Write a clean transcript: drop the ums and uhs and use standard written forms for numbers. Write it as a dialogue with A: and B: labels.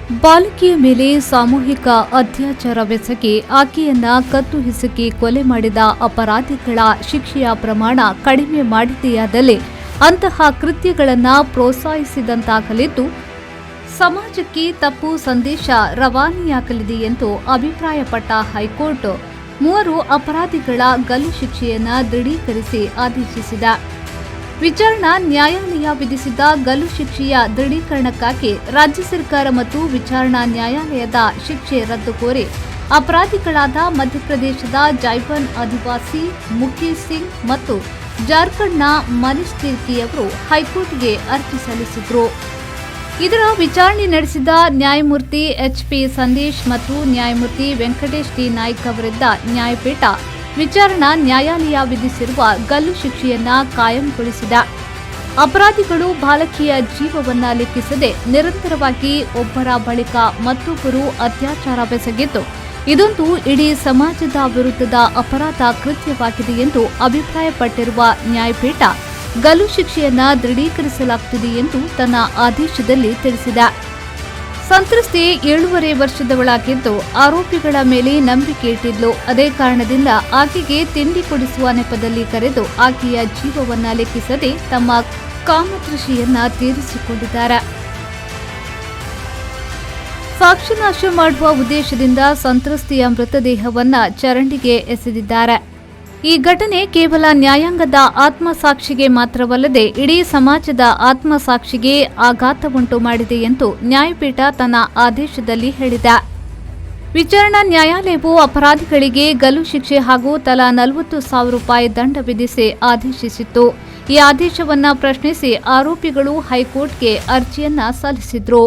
A: ಬಾಲಕಿಯ ಮೇಲೆ ಸಾಮೂಹಿಕ ಅತ್ಯಾಚಾರವೆಸಗಿ ಆಕೆಯನ್ನ ಕತ್ತು ಹಿಸುಕಿ ಕೊಲೆ ಮಾಡಿದ ಅಪರಾಧಿಗಳ ಶಿಕ್ಷೆಯ ಪ್ರಮಾಣ ಕಡಿಮೆ ಮಾಡಿದೆಯಾದಲ್ಲಿ ಅಂತಹ ಕೃತ್ಯಗಳನ್ನು ಪ್ರೋತ್ಸಾಹಿಸಿದಂತಾಗಲಿದ್ದು ಸಮಾಜಕ್ಕೆ ತಪ್ಪು ಸಂದೇಶ ರವಾನೆಯಾಗಲಿದೆ ಎಂದು ಅಭಿಪ್ರಾಯಪಟ್ಟ ಹೈಕೋರ್ಟ್ 3 ಅಪರಾಧಿಗಳ ಗಲ್ಲು ಶಿಕ್ಷೆಯನ್ನು ದೃಢೀಕರಿಸಿ ಆದೇಶಿಸಿದೆ. ವಿಚಾರಣಾ ನ್ಯಾಯಾಲಯ ವಿಧಿಸಿದ್ದ ಗಲ್ಲು ಶಿಕ್ಷೆಯ ದೃಢೀಕರಣಕ್ಕಾಗಿ ರಾಜ್ಯ ಸರ್ಕಾರ ಮತ್ತು ವಿಚಾರಣಾ ನ್ಯಾಯಾಲಯದ ಶಿಕ್ಷೆ ರದ್ದು ಕೋರಿ ಅಪರಾಧಿಗಳಾದ ಮಧ್ಯಪ್ರದೇಶದ ಜೈಪುರ್ ಆದಿವಾಸಿ ಮುಖೇಶ್ ಸಿಂಗ್ ಮತ್ತು ಜಾರ್ಖಂಡ್ನ ಮನೀಶ್ ತಿರ್ಕಿ ಅವರು ಹೈಕೋರ್ಟ್ಗೆ ಅರ್ಜಿ ಸಲ್ಲಿಸಿದರು. ಇದರ ವಿಚಾರಣೆ ನಡೆಸಿದ ನ್ಯಾಯಮೂರ್ತಿ ಎಚ್.ಪಿ. ಸಂದೇಶ್ ಮತ್ತು ನ್ಯಾಯಮೂರ್ತಿ ವೆಂಕಟೇಶ್ ಡಿ ನಾಯ್ಕ್ ಅವರಿದ್ದ ನ್ಯಾಯಪೀಠ ವಿಚಾರಣಾ ನ್ಯಾಯಾಲಯ ವಿಧಿಸಿರುವ ಗಲ್ಲು ಶಿಕ್ಷೆಯನ್ನ ಕಾಯಂಗೊಳಿಸಿದೆ. ಅಪರಾಧಿಗಳು ಬಾಲಕಿಯ ಜೀವವನ್ನ ಲೆಕ್ಕಿಸದೆ ನಿರಂತರವಾಗಿ ಒಬ್ಬರ ಬಳಿಕ ಮತ್ತೊಬ್ಬರು ಅತ್ಯಾಚಾರವೆಸಗಿದ್ದು ಇದೊಂದು ಇಡೀ ಸಮಾಜದ ವಿರುದ್ಧದ ಅಪರಾಧ ಕೃತ್ಯವಾಗಿದೆ ಎಂದು ಅಭಿಪ್ರಾಯಪಟ್ಟಿರುವ ನ್ಯಾಯಪೀಠ ಗಲ್ಲು ಶಿಕ್ಷೆಯನ್ನ ದೃಢೀಕರಿಸಲಾಗುತ್ತಿದೆ ಎಂದು ತನ್ನ ಆದೇಶದಲ್ಲಿ ತಿಳಿಸಿದೆ. ಸಂತ್ರಸ್ತೆ 7.5 ವರ್ಷದವಳಾಗಿದ್ದು ಆರೋಪಿಗಳ ಮೇಲೆ ನಂಬಿಕೆ ಇಟ್ಟಿದ್ಲು. ಅದೇ ಕಾರಣದಿಂದ ಆಕೆಗೆ ತಿಂಡಿ ಕೊಡಿಸುವ ನೆಪದಲ್ಲಿ ಕರೆದು ಆಕೆಯ ಜೀವವನ್ನ ಲೆಕ್ಕಿಸದೆ ತಮ್ಮ ಕಾಮತೃಷಿಯನ್ನ ತೀರಿಸಿಕೊಂಡಿದ್ದಾರೆ. ಸಾಕ್ಷಿನಾಶ ಮಾಡುವ ಉದ್ದೇಶದಿಂದ ಸಂತ್ರಸ್ತೆಯ ಮೃತದೇಹವನ್ನ ಚರಂಡಿಗೆ ಎಸೆದಿದ್ದಾರೆ. ಈ ಘಟನೆ ಕೇವಲ ನ್ಯಾಯಾಂಗದ ಆತ್ಮಸಾಕ್ಷಿಗೆ ಮಾತ್ರವಲ್ಲದೆ ಇಡೀ ಸಮಾಜದ ಆತ್ಮಸಾಕ್ಷಿಗೆ ಆಘಾತವುಂಟು ಮಾಡಿದೆ ಎಂದು ನ್ಯಾಯಪೀಠ ತನ್ನ ಆದೇಶದಲ್ಲಿ ಹೇಳಿದೆ. ವಿಚಾರಣಾ ನ್ಯಾಯಾಲಯವು ಅಪರಾಧಿಗಳಿಗೆ ಗಲ್ಲು ಶಿಕ್ಷೆ ಹಾಗೂ ತಲಾ 40,000 ರೂಪಾಯಿ ದಂಡ ವಿಧಿಸಿ ಆದೇಶಿಸಿತ್ತು. ಈ ಆದೇಶವನ್ನು ಪ್ರಶ್ನಿಸಿ ಆರೋಪಿಗಳು ಹೈಕೋರ್ಟ್ಗೆ ಅರ್ಜಿಯನ್ನ ಸಲ್ಲಿಸಿದ್ರು.